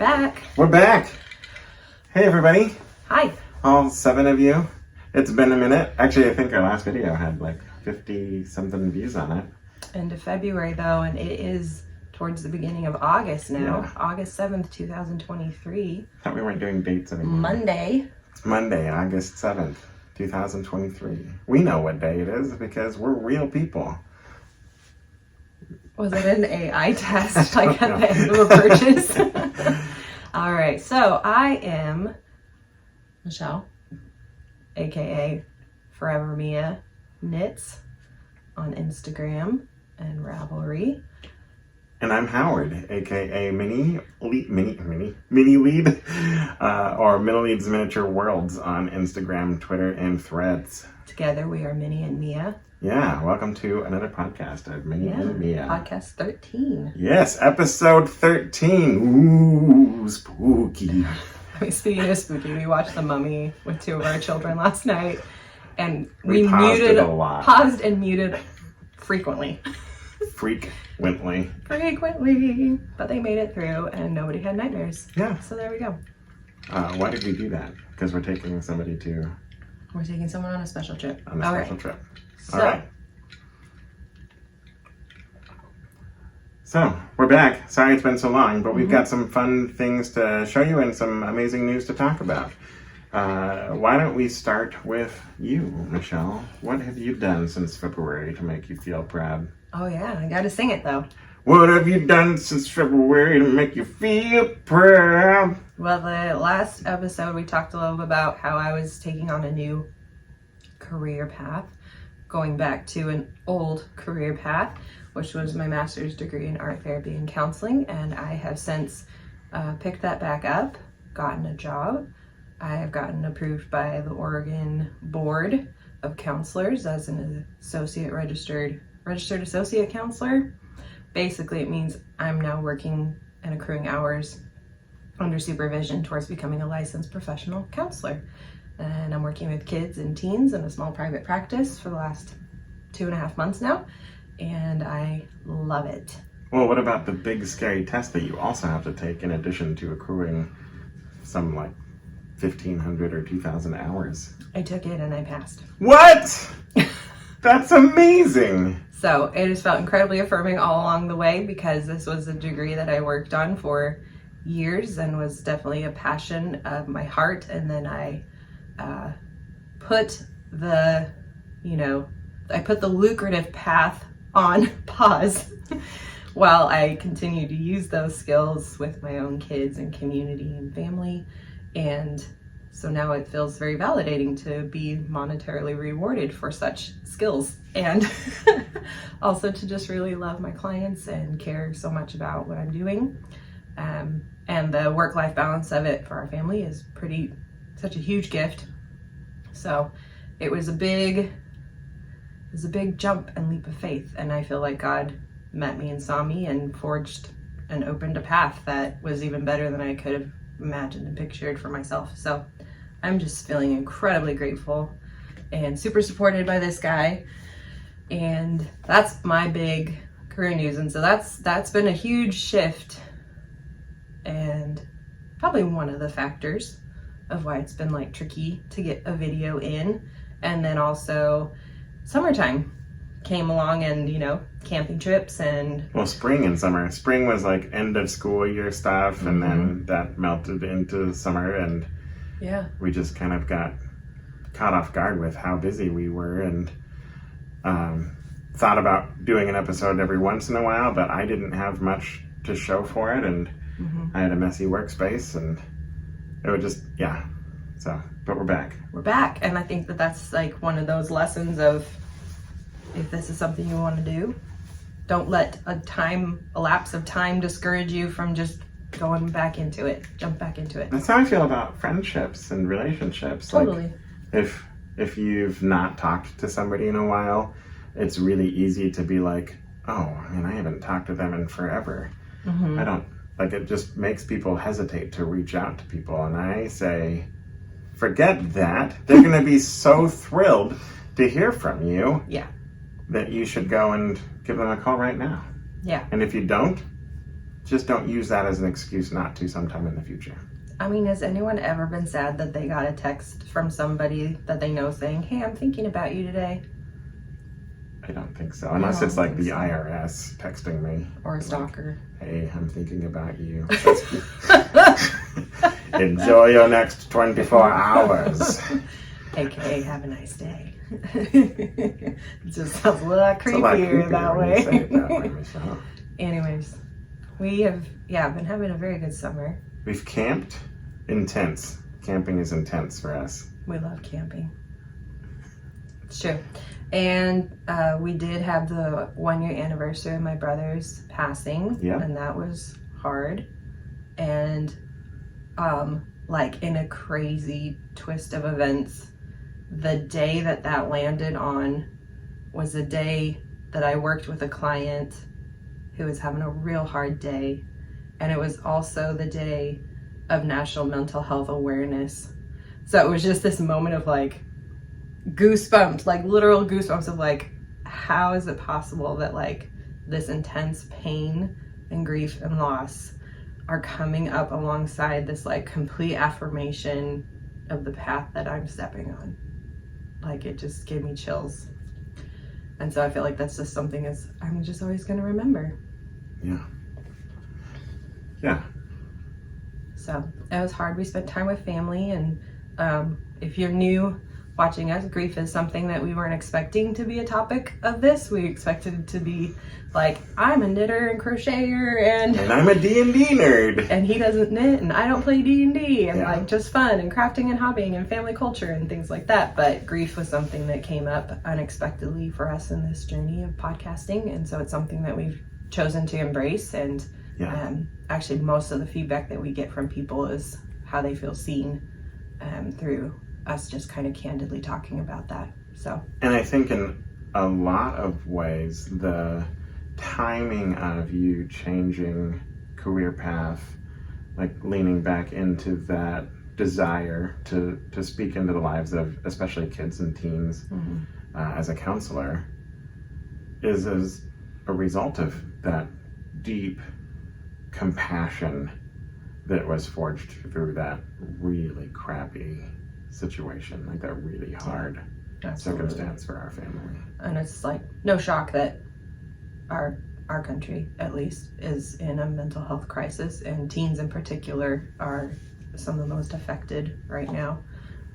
back. We're back. Hey, everybody. Hi. All 7 of you. It's been a minute. Actually, I think our last video had like 50-something views on it. End of February, though, and it is towards the beginning of August now. Yeah. August 7th, 2023. Thought we weren't doing dates anymore. Monday. It's Monday, August 7th, 2023. We know what day it is because we're real people. Was it an AI test, like at the end of a purchase? All right, so I am Michelle, aka Forever Mea Knits on Instagram and Ravelry. And I'm Howard, aka Mini Lead, or Middle Leads Miniature Worlds on Instagram, Twitter, and Threads. Together we are Mini and Mea. Yeah, welcome to another podcast of Mini and Mea. Podcast 13. Yes, episode 13. Ooh, spooky. I mean, speaking of spooky, we watched The Mummy with 2 of our children last night, and We paused it a lot. paused and muted frequently. Frequently. But they made it through, and nobody had nightmares. Yeah. So there we go. Why did we do that? Because we're taking somebody We're taking someone on a special trip. on a special trip. So, All right. So, we're back. Sorry it's been so long, but we've got some fun things to show you and some amazing news to talk about. Why don't we start with you, Michelle? What have you done since February to make you feel proud? oh yeah, I gotta sing it though. What have you done since February to make you feel proud? Well, the last episode we talked a little bit about how I was taking on a new career path, going back to an old career path, which was my master's degree in art therapy and counseling, and I have since picked that back up, gotten a job. I have gotten approved by the Oregon Board of Counselors as an registered associate counselor. Basically, it means I'm now working and accruing hours under supervision towards becoming a licensed professional counselor. And I'm working with kids and teens in a small private practice for the last 2.5 months now, and I love it. Well, what about the big scary test that you also have to take in addition to accruing some like 1,500 or 2,000 hours? I took it and I passed. What? That's amazing. So it has felt incredibly affirming all along the way because this was a degree that I worked on for years and was definitely a passion of my heart. And then I put the lucrative path on pause while I continue to use those skills with my own kids and community and family. And so now it feels very validating to be monetarily rewarded for such skills, and also to just really love my clients and care so much about what I'm doing. And the work-life balance of it for our family is such a huge gift. So it was a big jump and leap of faith, and I feel like God met me and saw me and forged and opened a path that was even better than I could have imagined and pictured for myself. So I'm just feeling incredibly grateful and super supported by this guy, and that's my big career news. And so that's been a huge shift, and probably one of the factors of why it's been like tricky to get a video in. And then also summertime came along, and camping trips and Spring and summer. Spring was like end of school year stuff, and then that melted into summer, and yeah, we just kind of got caught off guard with how busy we were, and thought about doing an episode every once in a while, but I didn't have much to show for it, and I had a messy workspace, and it would just, but we're back. We're back, and I think that's like one of those lessons of, if this is something you want to do, don't let a lapse of time discourage you from just going back into it. Jump back into it. That's how I feel about friendships and relationships. Totally. Like, if you've not talked to somebody in a while, it's really easy to be like, oh, I haven't talked to them in forever. I don't, it just makes people hesitate to reach out to people. And I say, forget that. They're going to be so thrilled to hear from you. Yeah. That you should go and give them a call right now. Yeah. And if you don't, just don't use that as an excuse not to sometime in the future. I mean, has anyone ever been sad that they got a text from somebody that they know saying, hey, I'm thinking about you today? I don't think so. Unless it's like the IRS texting me. Or a stalker. Like, hey, I'm thinking about you. Enjoy your next 24 hours. AKA, have a nice day. It just sounds a lot creepier that way. Say it that way, Michelle. Anyways, we have, been having a very good summer. We've camped. Intense. Camping is intense for us. We love camping. It's true. And we did have the 1-year anniversary of my brother's passing. Yeah. And that was hard. And like in a crazy twist of events, the day that landed on was the day that I worked with a client who was having a real hard day. And it was also the day of National Mental Health Awareness. So it was just this moment of like goosebumps, like literal goosebumps of like, how is it possible that like this intense pain and grief and loss are coming up alongside this like complete affirmation of the path that I'm stepping on? Like, it just gave me chills. And so I feel like that's just something I'm just always going to remember. Yeah. Yeah. So it was hard. We spent time with family, and if you're new watching us, grief is something that we weren't expecting to be a topic of this. We expected it to be like, I'm a knitter and crocheter, and I'm a D&D nerd. And he doesn't knit, and I don't play D&D, and like just fun and crafting and hobbying and family culture and things like that. But grief was something that came up unexpectedly for us in this journey of podcasting, and so it's something that we've chosen to embrace. And actually most of the feedback that we get from people is how they feel seen through us just kind of candidly talking about that. So, and I think in a lot of ways, the timing of you changing career path, like leaning back into that desire to speak into the lives of especially kids and teens as a counselor, is as a result of that deep compassion that was forged through that really crappy situation, like that really hard circumstance for our family. And it's like no shock that our country, at least, is in a mental health crisis, and teens in particular are some of the most affected right now.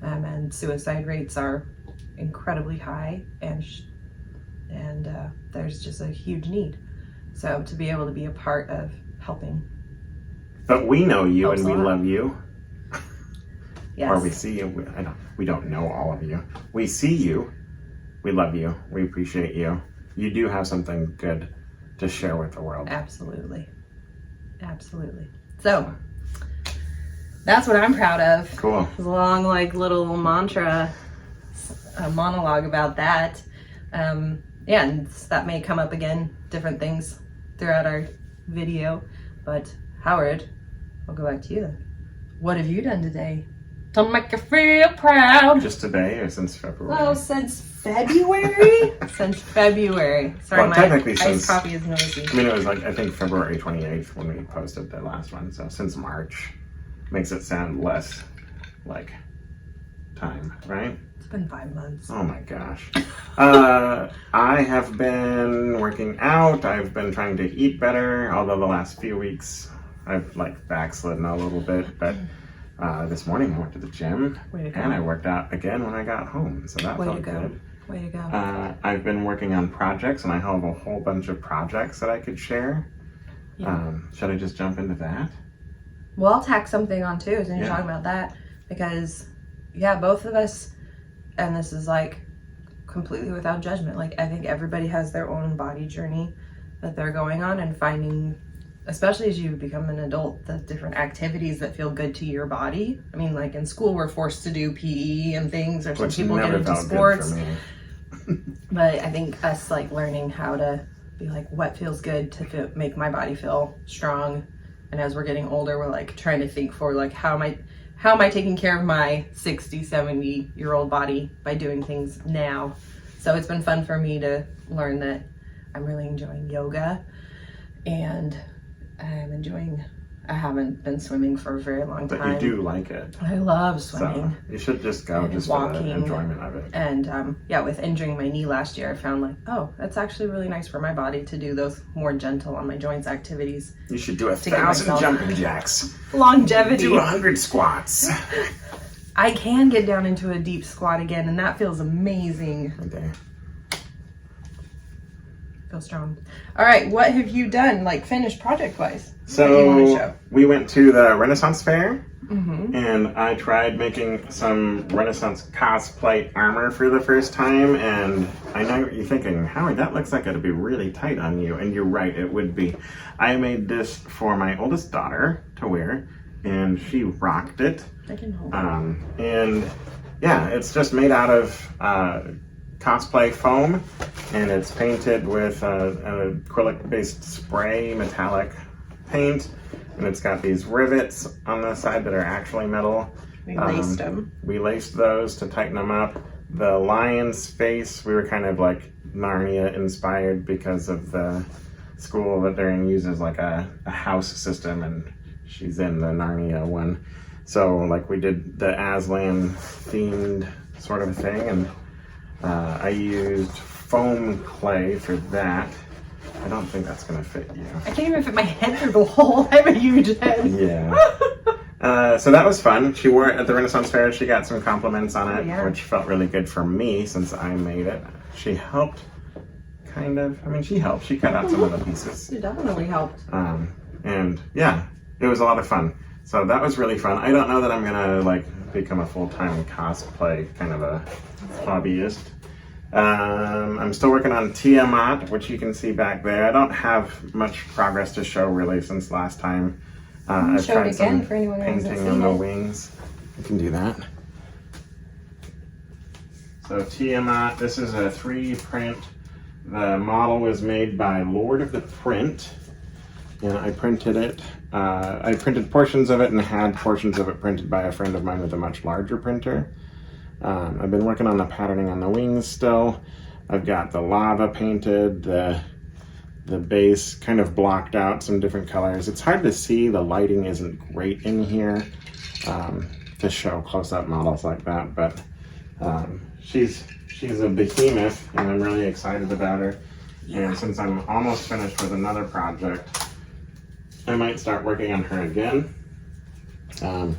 And suicide rates are incredibly high, and there's just a huge need. So to be able to be a part of helping. But we know you and we love you. Yes. Or we see you. We don't know all of you. We see you. We love you. We appreciate you. You do have something good to share with the world. Absolutely. Absolutely. So that's what I'm proud of. Cool. It's a long, like, little mantra, a monologue about that. And that may come up again, different things throughout our video. But Howard, I'll go back to you then. What have you done today to make you feel proud? Just today or since February? Well, since February? Since February. Sorry, well, technically my iced coffee is noisy. I mean, it was like, I think February 28th when we posted the last one. So since March makes it sound less like time, right? It's been 5 months. Oh my gosh. I have been working out. I've been trying to eat better, although the last few weeks I've like backslidden a little bit. But this morning I went to the gym and I worked out again when I got home. So that felt good. Way to go. I've been working on projects, and I have a whole bunch of projects that I could share. Yeah. Should I just jump into that? Well, I'll tack something on too, since you're talking about that, because both of us, and this is like completely without judgment, like I think everybody has their own body journey that they're going on, and finding, especially as you become an adult, the different activities that feel good to your body. I mean, like in school we're forced to do PE and things, or some people get into sports. But I think us like learning how to be like, what feels good to make my body feel strong. And as we're getting older, we're like trying to think for like, how am I taking care of my 60, 70-year-old body by doing things now? So it's been fun for me to learn that I'm really enjoying yoga and I'm enjoying. I haven't been swimming for a very long time. But you do like it. I love swimming. So you should just go just for the enjoyment of it. And yeah, with injuring my knee last year, I found like, oh, that's actually really nice for my body to do those more gentle on my joints activities. You should do 1,000 jumping jacks. Longevity. Do 100 squats. I can get down into a deep squat again, and that feels amazing. Right there. Feel strong. All right, what have you done, like finished project-wise? So we went to the Renaissance Fair, and I tried making some Renaissance cosplay armor for the first time, and I know what you're thinking, Howard, that looks like it'd be really tight on you, and you're right, it would be. I made this for my oldest daughter to wear, and she rocked it. I can hold it. And yeah, it's just made out of cosplay foam, and it's painted with an acrylic-based spray metallic paint, and it's got these rivets on the side that are actually metal. We laced them. We laced those to tighten them up. The lion's face, we were kind of like Narnia inspired because of the school that they're in uses like a house system, and she's in the Narnia one. So like we did the Aslan themed sort of thing, and I used foam clay for that. I don't think that's gonna fit you. I can't even fit my head through the hole. I have a huge head. Yeah. So that was fun. She wore it at the Renaissance Fair. She got some compliments on it, which felt really good for me since I made it. She helped, kind of. I mean, she helped. She cut out some of the pieces. It definitely helped. And yeah, it was a lot of fun. So that was really fun. I don't know that I'm gonna like become a full-time cosplay kind of a hobbyist. I'm still working on Tiamat, which you can see back there. I don't have much progress to show really since last time. I've show tried it again some for anyone who hasn't painting on seen the it. wings. I can do that. So Tiamat, this is a 3D print. The model was made by Lord of the Print, and I printed it. I printed portions of it and had portions of it printed by a friend of mine with a much larger printer. I've been working on the patterning on the wings still. I've got the lava painted, the base kind of blocked out, some different colors. It's hard to see, the lighting isn't great in here to show close-up models like that, but she's a behemoth, and I'm really excited about her. And since I'm almost finished with another project, I might start working on her again. I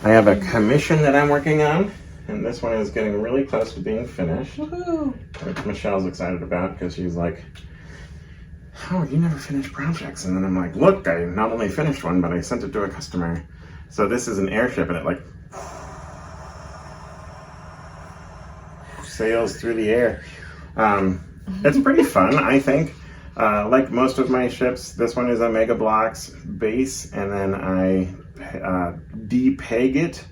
have a commission that I'm working on, and this one is getting really close to being finished. Woohoo! Which Michelle's excited about because she's like, "Oh, you never finish projects." And then I'm like, "Look, I not only finished one, but I sent it to a customer." So this is an airship, and it like sails through the air. It's pretty fun, I think. Like most of my ships, this one is a Mega Bloks base, and then I de-peg it.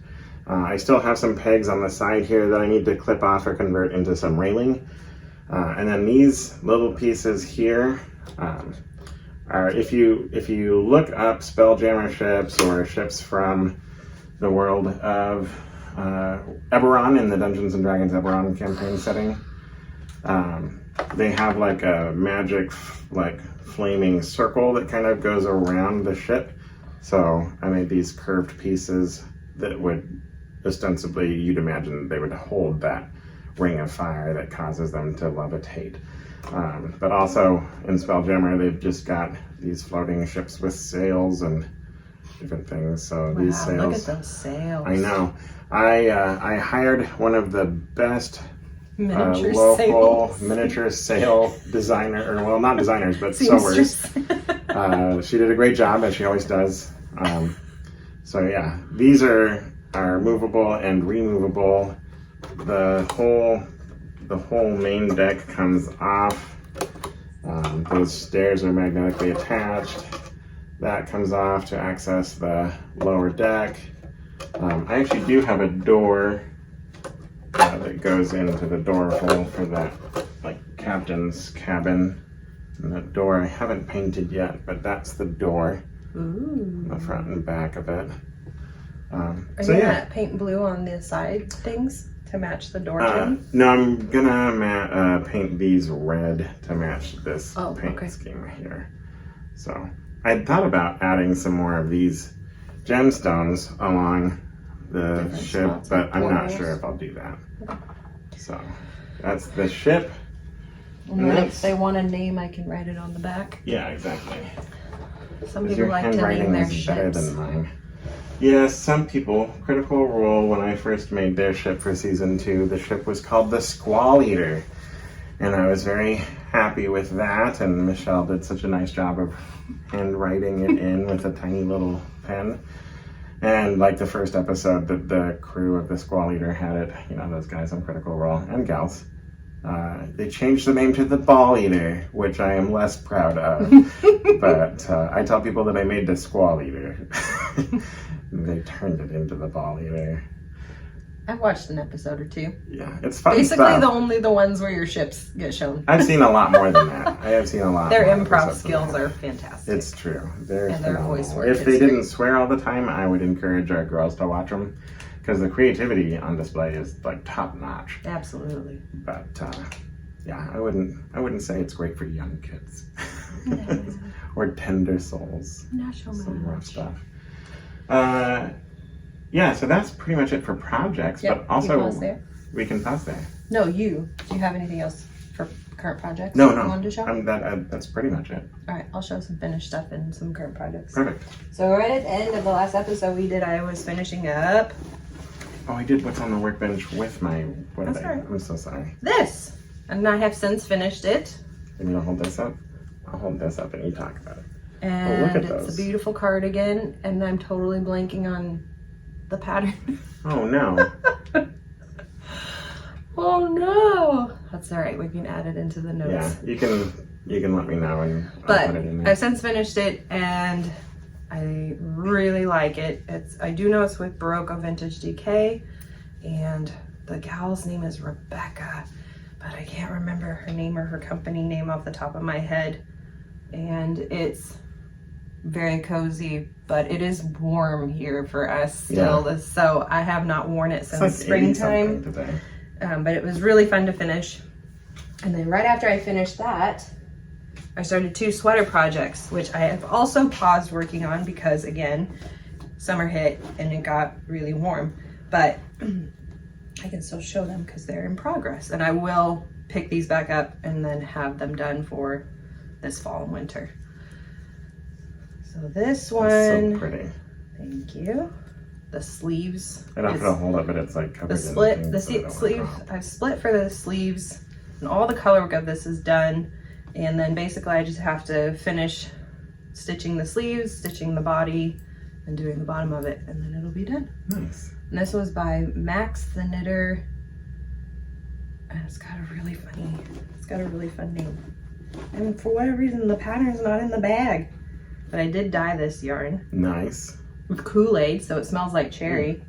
I still have some pegs on the side here that I need to clip off or convert into some railing. And then these little pieces here are, if you look up Spelljammer ships or ships from the world of Eberron in the Dungeons and Dragons Eberron campaign setting, they have like a magic like flaming circle that kind of goes around the ship. So I made these curved pieces that would ostensibly, you'd imagine they would hold that ring of fire that causes them to levitate. But also in Spelljammer, they've just got these floating ships with sails and different things. So these sails. Look at those sails. I know. I hired one of the best local miniature sail designer, or well, not designers, but sewers. She did a great job, as she always does. So yeah, these are movable and removable. The whole main deck comes off. Those stairs are magnetically attached. That comes off to access the lower deck. I actually do have a door that goes into the door hole for that like captain's cabin. And that door I haven't painted yet, but that's the door. Ooh. The front and back of it. Are you gonna paint blue on the side things to match the door trim? No, I'm gonna paint these red to match this paint okay. scheme here. So I thought about adding some more of these gemstones along the Different ship, spots, but like I'm not portals. sure if I'll do that. So that's the ship. And And then that's- if they want a name, I can write it on the back. Yeah, exactly. Some 'Cause people your like to name handwriting their is better ships. than mine. Yes, some people. Critical Role, when I first made their ship for season 2, the ship was called the Squall Eater. And I was very happy with that, and Michelle did such a nice job of handwriting it in with a tiny little pen. And like the first episode, the crew of the Squall Eater had it, you know, those guys on Critical Role, and gals. They changed the name to the Ball Eater, which I am less proud of. But I tell people that I made the Squall Eater. They turned it into the Ball Eater. I've watched an episode or two. Yeah, it's fun Basically, stuff. only the ones where your ships get shown. I've seen a lot more than that. I have seen a lot Their more improv episodes than skills that. are fantastic. It's true. They're And their phenomenal. voice work If is they didn't great. swear all the time, I would encourage our girls to watch them because the creativity on display is like top notch. Absolutely. But yeah, I wouldn't say it's great for young kids No. or tender souls. Not so Some rough much. stuff. Yeah, so that's pretty much it for projects. Yep, But also you pause there. we can pause there. No, you. Do you have anything else for current projects? No, you no. wanted to show? That's pretty much it. All right, I'll show some finished stuff and some current projects. Perfect. So right at the end of the last episode we did, I was finishing up Oh, I did what's on the workbench with my. What That's did I? all right. I'm so sorry. this, and I have since finished it. You need to hold this up? I'll hold this up and you talk about it. And look at it's those. a beautiful cardigan, and I'm totally blanking on the pattern. Oh no. Oh no! That's all right. We can add it into the notes. Yeah, you can let me know and I'll But put it in there. I've since finished it, and I really like it. I do know it's with Barocco Vintage DK, and the gal's name is Rebecca, but I can't remember her name or her company name off the top of my head. And it's very cozy, but it is warm here for us still. Yeah. So I have not worn it It's since like 80 springtime. something today. But it was really fun to finish. And then right after I finished that, I started 2 sweater projects, which I have also paused working on because, again, summer hit and it got really warm. But I can still show them because they're in progress. And I will pick these back up and then have them done for this fall and winter. So this one, It's so pretty. thank you. The sleeves. I don't is- put a hold up, but it's like covered the in split, things the so I don't wanna sleeve, drop. I've split for the sleeves, and all the color work of this is done. And then basically I just have to finish stitching the sleeves, stitching the body, and doing the bottom of it, and then it'll be done. Nice. And this was by Max the Knitter, and it's got a really fun name. And for whatever reason, the pattern's not in the bag. But I did dye this yarn Nice. with Kool-Aid, so it smells like cherry.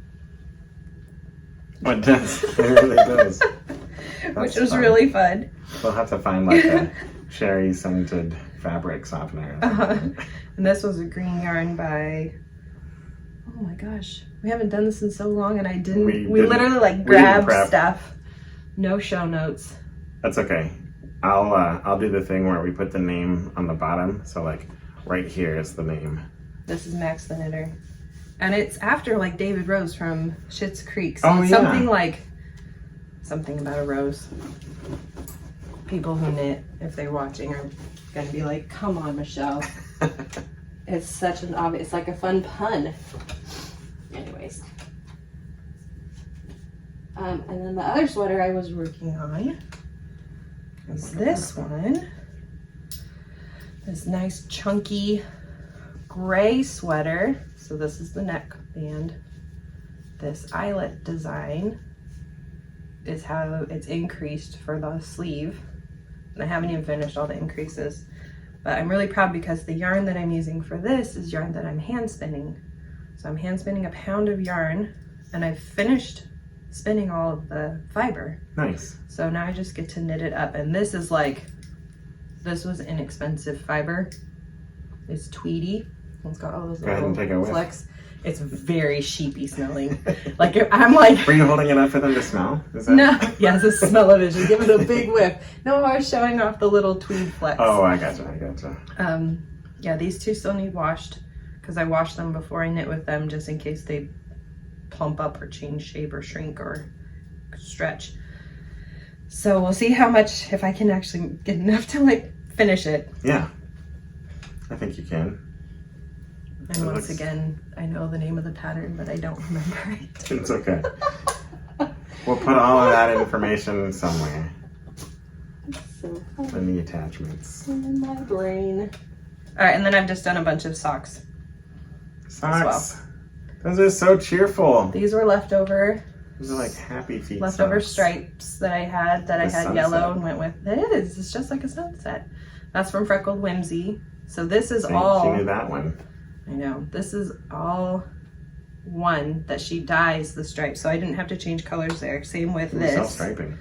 Oh, it does. It really does. Which That's was fun. really fun. We'll have to find like a cherry scented fabric softener. or something. And this was a green yarn by, oh my gosh, we haven't done this in so long, and I didn't, We we didn't- literally like we didn't grabbed prep. stuff. No show notes. That's okay. I'll do the thing where we put the name on the bottom. So like right here is the name. This is Max the Knitter. And it's after like David Rose from Schitt's Creek. So Oh, it's yeah. something about a rose. People who knit, if they're watching, are gonna be like, come on, Michelle. It's such an obvious, it's like a fun pun. Anyways. And then the other sweater I was working on is this one. This nice chunky gray sweater. So this is the neckband. This eyelet design is how it's increased for the sleeve. And I haven't even finished all the increases. But I'm really proud because the yarn that I'm using for this is yarn that I'm hand spinning. So I'm hand spinning a pound of yarn, and I've finished spinning all of the fiber. Nice. So now I just get to knit it up. And this is like, this was inexpensive fiber. It's tweedy. It's got all those Go ahead and take a little whiff. flecks. It's very sheepy smelling. Like I'm like, Were you holding it up for them to smell? Is that... no, yes, the smell-o-vision. Give it a big whiff. No, I was showing off the little tweed flecks. Oh, I gotcha. Yeah, these two still need washed because I washed them before I knit with them just in case they plump up or change shape or shrink or stretch. So we'll see how much, if I can actually get enough to like finish it. Yeah, I think you can. And once again, I know the name of the pattern, but I don't remember it. It's okay. We'll put all of that information somewhere So in the attachments. in my brain. All right, and then I've just done a bunch of socks. Socks. Those are so cheerful. These were leftover. Those are like happy feet Leftover socks. stripes that I had Sunset. yellow and went with. It is. It's just like a sunset. That's from Freckled Whimsy. So this is all. She knew that one. I know. This is all one that she dyes the stripes. So I didn't have to change colors there. Same with this. Self-striping.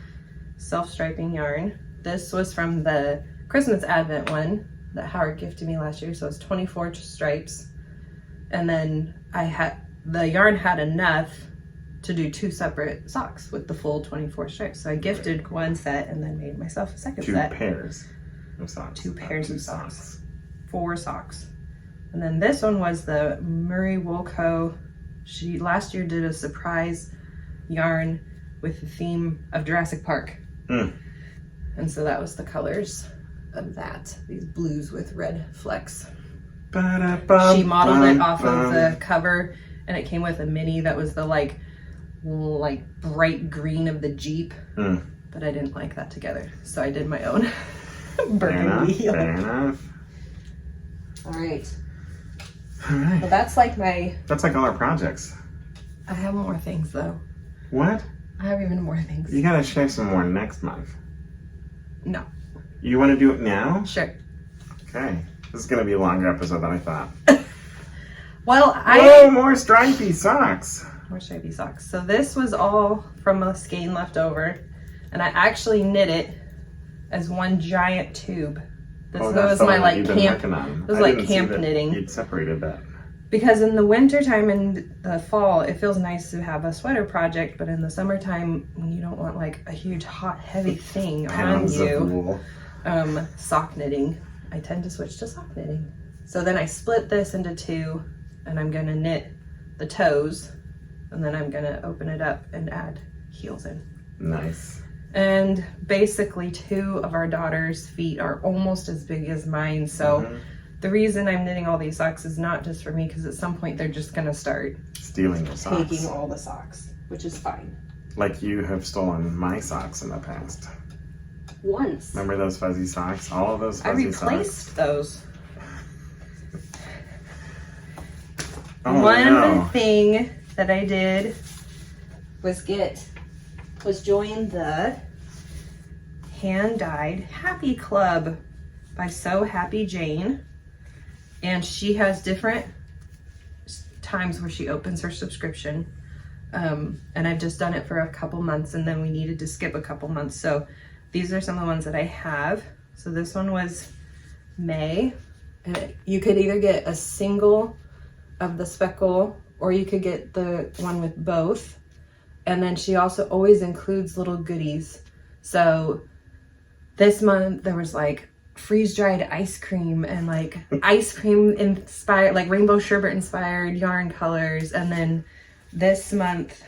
Self-striping yarn. This was from the Christmas Advent one that Howard gifted me last year. So it's 24 stripes. And then the yarn had enough to do 2 separate socks with the full 24 stripes. So I gifted one set and then made myself a second set. 2 pairs of socks. 2 pairs of socks. 4 socks. And then this one was the Murray Wool Co. She last year did a surprise yarn with the theme of Jurassic Park. Mm. And so that was the colors of that. These blues with red flecks. She modeled it off of the cover, and it came with a mini that was the like bright green of the Jeep. Mm. But I didn't like that together, so I did my own Fair burgundy. Fair enough. All right. All right. Well, that's like my. That's like all our projects. I have more things though. What? I have even more things. You gotta share some more next month. No. You want to do it now? Sure. Okay. This is gonna be a longer episode than I thought. Well, Oh, more stripy socks. More stripy socks. So this was all from a skein left over, and I actually knit it as one giant tube. This was my like camp. It was like camp knitting. You'd separated that. Because in the winter time and the fall, it feels nice to have a sweater project, but in the summertime, when you don't want like a huge, hot, heavy thing on Pounds of you, wool. sock knitting, I tend to switch to sock knitting. So then I split this into 2, and I'm gonna knit the toes, and then I'm gonna open it up and add heels in. Nice. And basically 2 of our daughter's feet are almost as big as mine. So the reason I'm knitting all these socks is not just for me, because at some point they're just gonna start Stealing your socks. taking all the socks, which is fine. Like you have stolen my socks in the past. Once. Remember those fuzzy socks? All of those I fuzzy socks? replaced those. Oh, One thing that I did was join the hand-dyed Happy Club by So Happy Jane. And she has different times where she opens her subscription. And I've just done it for a couple months, and then we needed to skip a couple months. So these are some of the ones that I have. So this one was May. And you could either get a single of the speckle, or you could get the one with both. And then she also always includes little goodies. So this month there was like freeze-dried ice cream and like ice cream inspired, like rainbow sherbet inspired yarn colors. And then this month,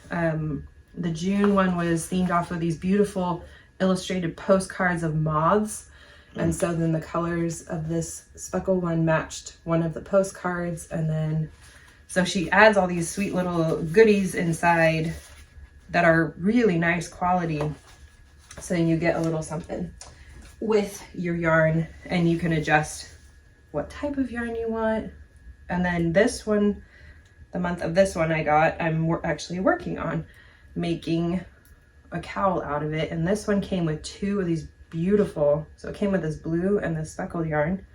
the June one was themed off of these beautiful illustrated postcards of moths. And so then the colors of this speckle one matched one of the postcards. And then, so she adds all these sweet little goodies inside that are really nice quality. So you get a little something with your yarn, and you can adjust what type of yarn you want. And then this one, the month of this one I'm actually working on making a cowl out of it. And this one came with 2 of these beautiful, so it came with this blue and this speckled yarn,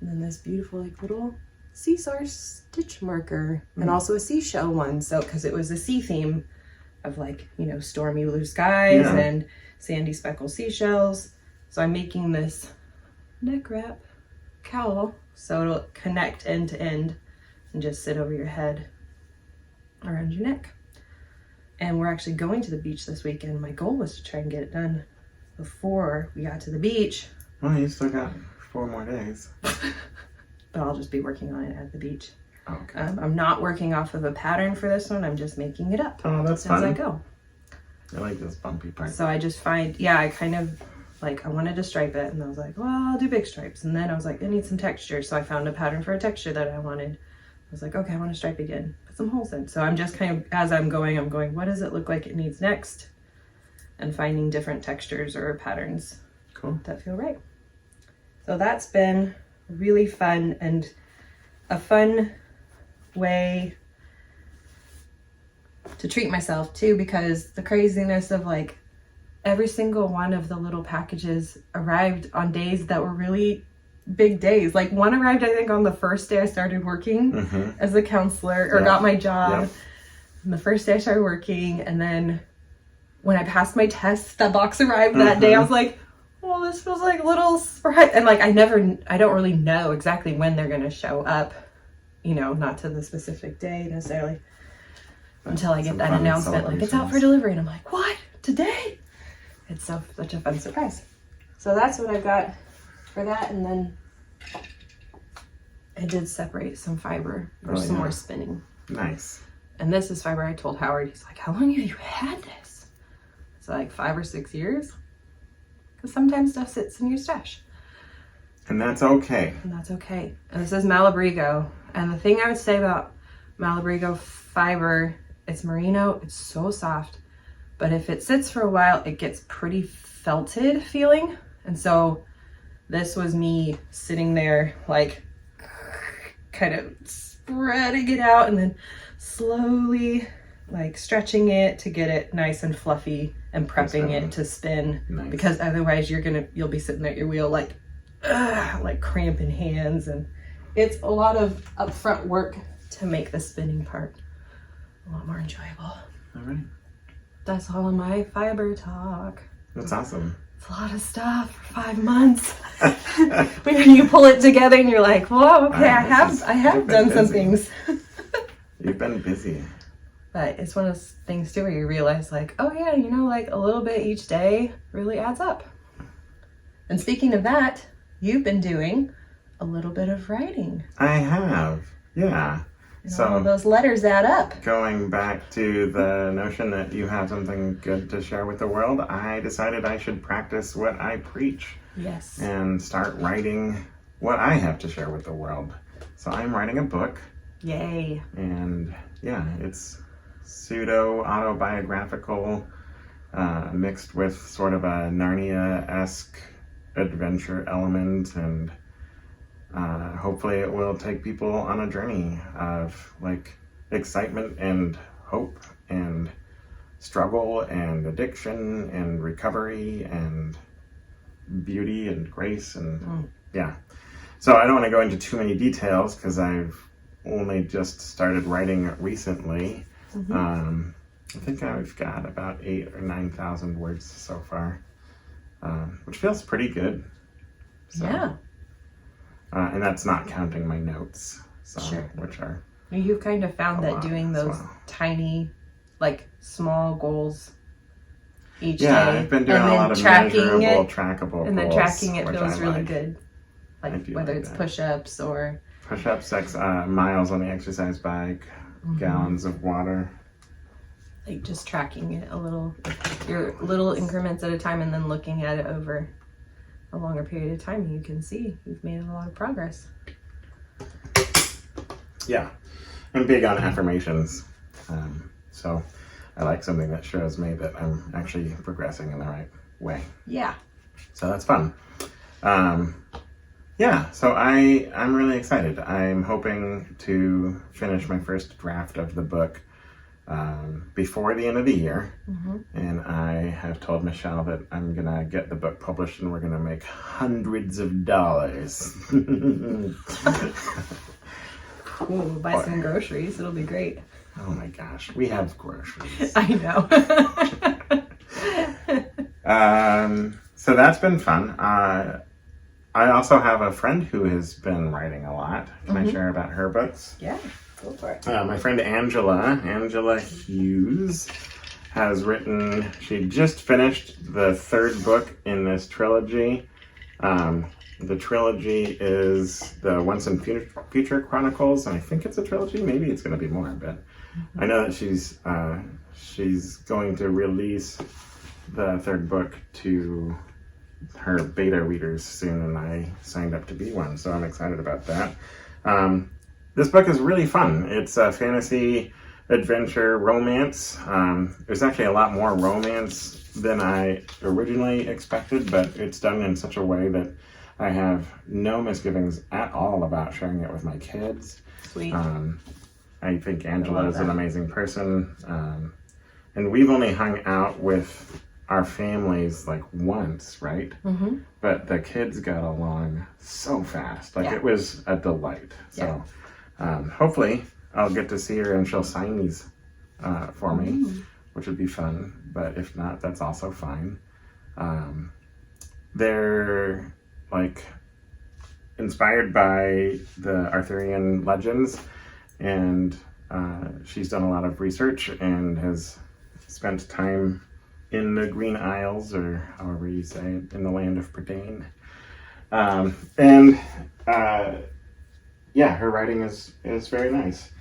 and then this beautiful like little seesaw stitch marker, and also a seashell one. So because it was a sea theme of like, you know, stormy blue skies and sandy speckled seashells. So I'm making this neck wrap cowl so it'll connect end to end and just sit over your head around your neck. And we're actually going to the beach this weekend. My goal was to try and get it done before we got to the beach. Well, you still got 4 more days. but I'll just be working on it at the beach. Okay. I'm not working off of a pattern for this one. I'm just making it up that's as fun. I go. I like this bumpy part. So I just find, I kind of like, I wanted to stripe it, and I was like, well, I'll do big stripes. And then I was like, I need some texture. So I found a pattern for a texture that I wanted. I was like, okay, I want to stripe again, put some holes in. So I'm just kind of, as I'm going, what does it look like it needs next? And finding different textures or patterns that feel right. So that's been really fun, and a fun way to treat myself too, because the craziness of like every single one of the little packages arrived on days that were really big days. Like one arrived, I think, on the first day I started working as a counselor or got my job. And the first day I started working, and then when I passed my test, that box arrived that day. I was like, well, this feels like a little surprise. And like, I don't really know exactly when they're going to show up, not to the specific day necessarily, until I get that announcement, like it's out for delivery. And I'm like, what? Today? It's such a fun surprise. So that's what I've got for that. And then I did separate some fiber for some more spinning. Nice. And this is fiber I told Howard. He's like, how long have you had this? It's like 5 or 6 years. Because sometimes stuff sits in your stash. And that's okay. And that's okay. And this is Malabrigo. And the thing I would say about Malabrigo fiber, it's merino, it's so soft. But if it sits for a while, it gets pretty felted feeling. And so this was me sitting there, like, kind of spreading it out and then slowly, like, stretching it to get it nice and fluffy and prepping it to spin. Nice. Because otherwise you'll be sitting at your wheel like cramping hands. And it's a lot of upfront work to make the spinning part a lot more enjoyable. All right. That's all of my fiber talk. That's awesome. It's a lot of stuff for 5 months. When you pull it together and you're like, whoa, okay, I have done some things. You've been busy. But it's one of those things too where you realize like, oh yeah, like a little bit each day really adds up. And speaking of that, you've been doing a little bit of writing. I have, yeah. And all of those letters add up. Going back to the notion that you have something good to share with the world, I decided I should practice what I preach. Yes. And start writing what I have to share with the world. So I'm writing a book. Yay. And yeah, it's pseudo-autobiographical, mixed with sort of a Narnia-esque adventure element, and hopefully it will take people on a journey of like excitement and hope and struggle and addiction and recovery and beauty and grace and yeah. So I don't want to go into too many details because I've only just started writing recently. I think I've got about 8,000 or 9,000 words so far, which feels pretty good. So, yeah. And that's not counting my notes, so, which are... You've kind of found that doing those tiny, like, small goals each day. Yeah, I've been doing a lot of measurable, trackable goals. And then tracking it feels really good. Like, whether like it's push-ups or... Push-ups, miles on the exercise bike, gallons of water. Like, just tracking it a little, your little increments at a time, and then looking at it over a longer period of time, you can see you've made a lot of progress. Yeah, I'm big on affirmations, so I like something that shows me that I'm actually progressing in the right way. Yeah. So that's fun. Yeah, so I'm really excited. I'm hoping to finish my first draft of the book before the end of the year. And I have told Michelle that I'm gonna get the book published and we're gonna make hundreds of dollars. Cool, we'll buy some groceries, it'll be great. Oh my gosh, we have groceries. I know. So that's been fun. I also have a friend who has been writing a lot. Can I share about her books? Yeah, go for it. My friend Angela Hughes, has written, she just finished the third book in this trilogy, The trilogy is the Once and Future Chronicles, and I think it's a trilogy. Maybe it's going to be more, but I know that she's going to release the third book to her beta readers soon, and I signed up to be one, so I'm excited about that. This book is really fun. It's a fantasy, adventure, romance. There's actually a lot more romance than I originally expected, but it's done in such a way that I have no misgivings at all about sharing it with my kids. Sweet. I think Angela is an amazing person. And we've only hung out with our families like once, right? Mm-hmm. But the kids got along so fast. Like it was a delight. So hopefully I'll get to see her and she'll sign these for me, which would be fun. But if not, that's also fine. They're like inspired by the Arthurian legends, and she's done a lot of research and has spent time in the Green Isles, or however you say it, in the land of Prydain. Her writing is very nice.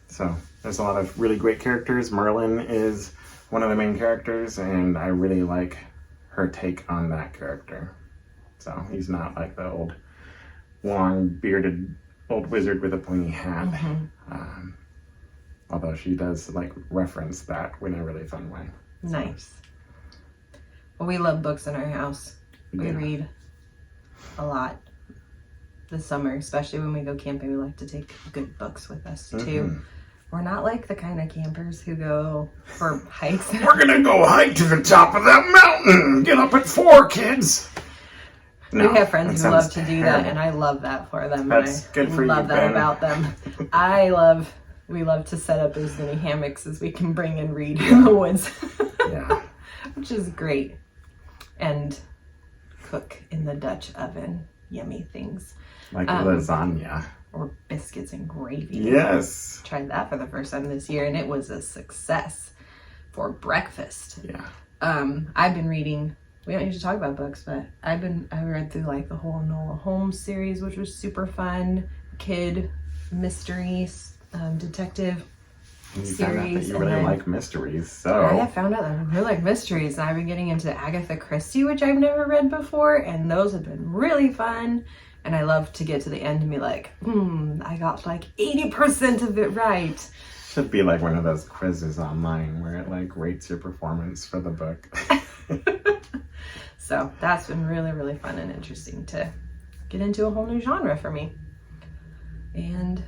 So there's a lot of really great characters. Merlin is one of the main characters, and I really like her take on that character. So he's not like the old long bearded old wizard with a pointy hat. Although she does like reference that in a really fun way. Nice. Well, we love books in our house. We read a lot this summer, especially when we go camping. We like to take good books with us too. We're not like the kind of campers who go for hikes. We're gonna go hike to the top of that mountain. Get up at 4, kids. We have friends who love to do that, and I love that for them. That's good for you, love that about them. We love to set up as many hammocks as we can bring and read in the woods. Which is great. And cook in the Dutch oven yummy things. Like lasagna. Or biscuits and gravy. Yes. Tried that for the first time this year, and it was a success for breakfast. Yeah. I've been reading, we don't usually talk about books, but I read through like the whole Enola Holmes series, which was super fun. Kid mystery detective series. You found out that you really like mysteries, so. I have found out that I really like mysteries, and I've been getting into Agatha Christie, which I've never read before, and those have been really fun. And I love to get to the end and be like, I got like 80% of it right. Should be like one of those quizzes online where it like rates your performance for the book. So that's been really, really fun and interesting to get into a whole new genre for me. And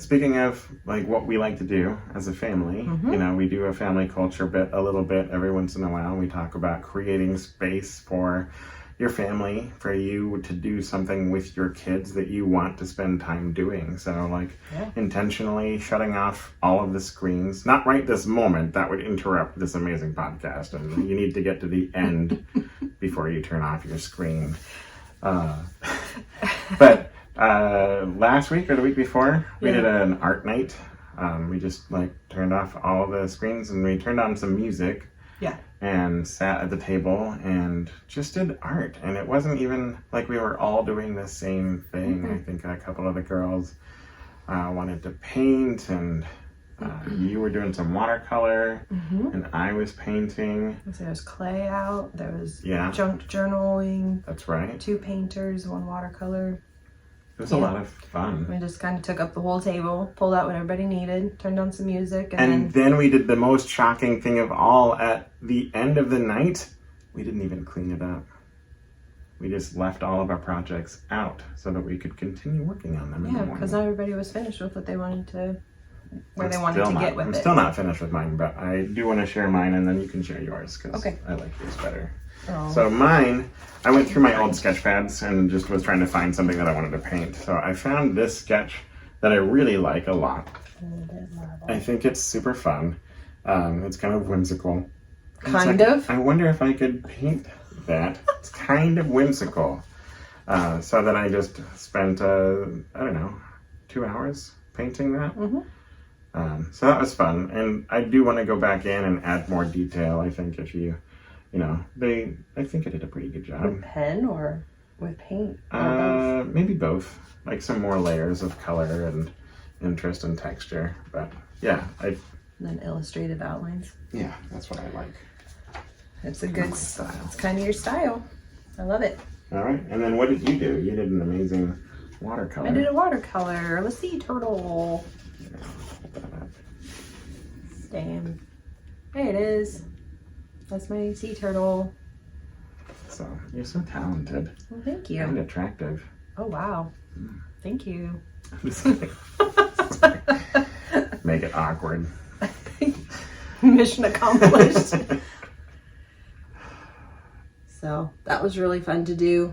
speaking of like what we like to do as a family, we do a family culture bit a little bit every once in a while. We talk about creating space for your family, for you to do something with your kids that you want to spend time doing. So like intentionally shutting off all of the screens, not right this moment, that would interrupt this amazing podcast, and you need to get to the end before you turn off your screen. But last week or the week before, we did an art night. We just like turned off all the screens and we turned on some music. And sat at the table and just did art. And it wasn't even like we were all doing the same thing. I think a couple of the girls wanted to paint, and you were doing some watercolor, and I was painting. So there was clay out, there was junk journaling. That's right. 2 painters, 1 watercolor. It was a lot of fun. We just kind of took up the whole table, pulled out what everybody needed, turned on some music. And then we did the most shocking thing of all. At the end of the night, we didn't even clean it up. We just left all of our projects out so that we could continue working on them in the morning. Because not everybody was finished with what they wanted to, they wanted to get with I'm it. still not finished with mine, but I do want to share mine, and then you can share yours, because I like yours better. So mine, I went through my old sketch pads and just was trying to find something that I wanted to paint. So I found this sketch that I really like a lot. I think it's super fun. It's kind of whimsical. I wonder if I could paint that. It's kind of whimsical. So then I just spent, 2 hours painting that. So that was fun. And I do want to go back in and add more detail. I think if you I think I did a pretty good job. With pen or with paint? Or Maybe both. Like some more layers of color and interest and texture. But yeah, and then illustrated outlines. Yeah, that's what I like. It's a good style. It's kind of your style. I love it. All right, and then what did you do? You did an amazing watercolor. I did a watercolor of a sea turtle. Damn. There it is. That's my sea turtle. So, you're so talented. Well, thank you. And attractive. Oh, wow. Thank you. Make it awkward. Mission accomplished. So that was really fun to do.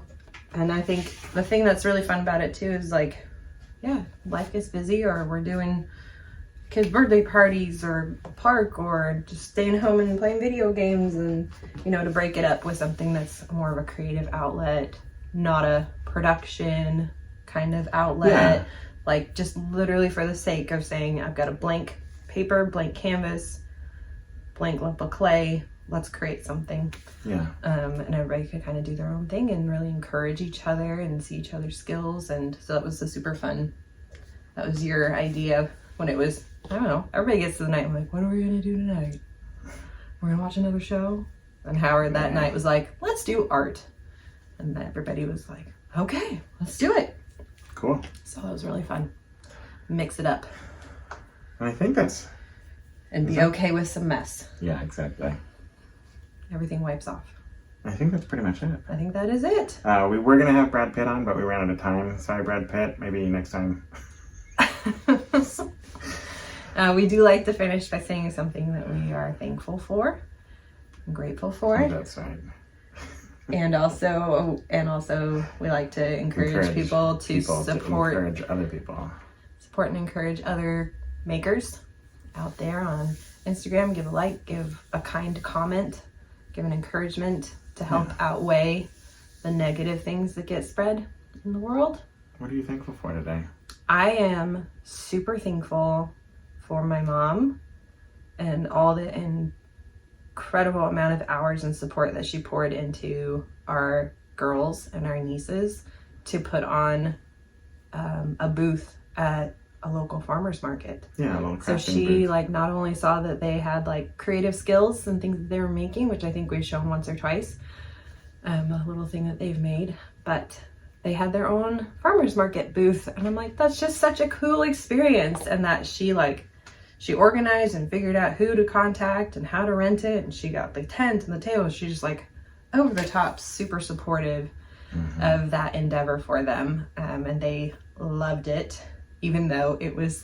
And I think the thing that's really fun about it too is like, yeah, life gets busy, or we're doing kids' birthday parties or a park, or just staying home and playing video games, and to break it up with something that's more of a creative outlet, not a production kind of outlet. Yeah. Like just literally for the sake of saying, I've got a blank paper, blank canvas, blank lump of clay, let's create something. Yeah. And everybody could kind of do their own thing and really encourage each other and see each other's skills. And so that was a super fun. That was your idea when it was, I don't know, everybody gets to the night, I'm like, what are we going to do tonight? We're going to watch another show? And Howard that night was like, let's do art. And then everybody was like, okay, let's do it. Cool. So that was really fun. Mix it up. And I think that's... And be okay with some mess. Yeah, exactly. Everything wipes off. I think that's pretty much it. I think that is it. We were going to have Brad Pitt on, but we ran out of time. Sorry, Brad Pitt. Maybe next time. We do like to finish by saying something that we are thankful for and grateful for. Oh, that's right. And also we like to encourage people to support, encourage other people. Support and encourage other makers out there on Instagram. Give a like, give a kind comment, give an encouragement to help outweigh the negative things that get spread in the world. What are you thankful for today? I am super thankful for my mom and all the incredible amount of hours and support that she poured into our girls and our nieces to put on a booth at a local farmer's market. Yeah, a little crafting So she booth. not only saw that they had creative skills and things that they were making, which I think we've shown once or twice, a little thing that they've made, but they had their own farmer's market booth. And I'm like, that's just such a cool experience. And that she organized and figured out who to contact and how to rent it. And she got the tent and the table. She just over the top, super supportive of that endeavor for them. And they loved it, even though it was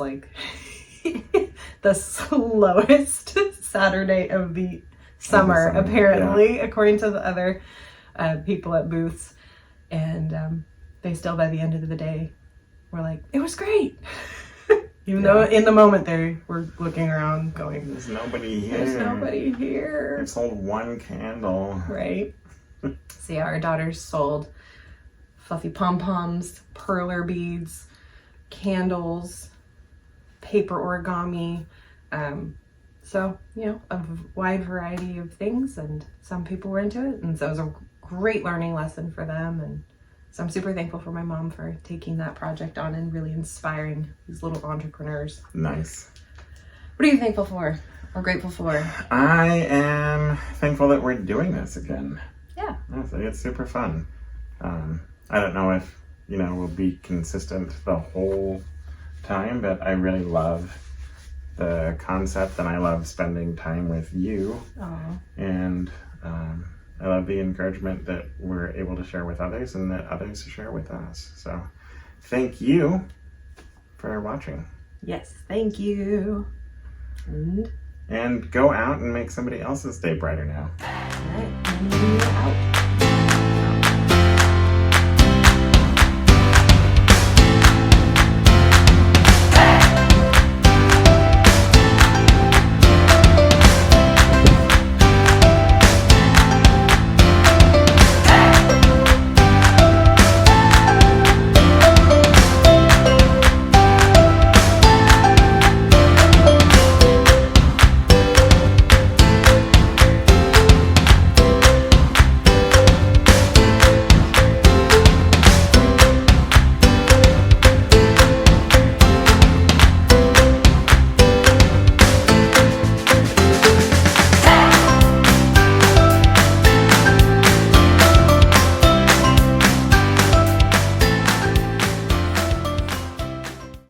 the slowest Saturday of the summer, apparently, according to the other people at booths. And they still, by the end of the day, were like, it was great. Even though in the moment they were looking around going, there's nobody here. There's nobody here. They sold one candle. Right. So yeah, our daughters sold fluffy pom-poms, perler beads, candles, paper origami. So, a wide variety of things, and some people were into it. And so it was a great learning lesson for them. And so I'm super thankful for my mom for taking that project on and really inspiring these little entrepreneurs. Nice. What are you thankful for or grateful for? I am thankful that we're doing this again. Yeah. Honestly, it's super fun. I don't know if, we'll be consistent the whole time, but I really love the concept, and I love spending time with you. Aww. And I love the encouragement that we're able to share with others and that others share with us. So thank you for watching. Yes, thank you. And go out and make somebody else's day brighter now. All right, out.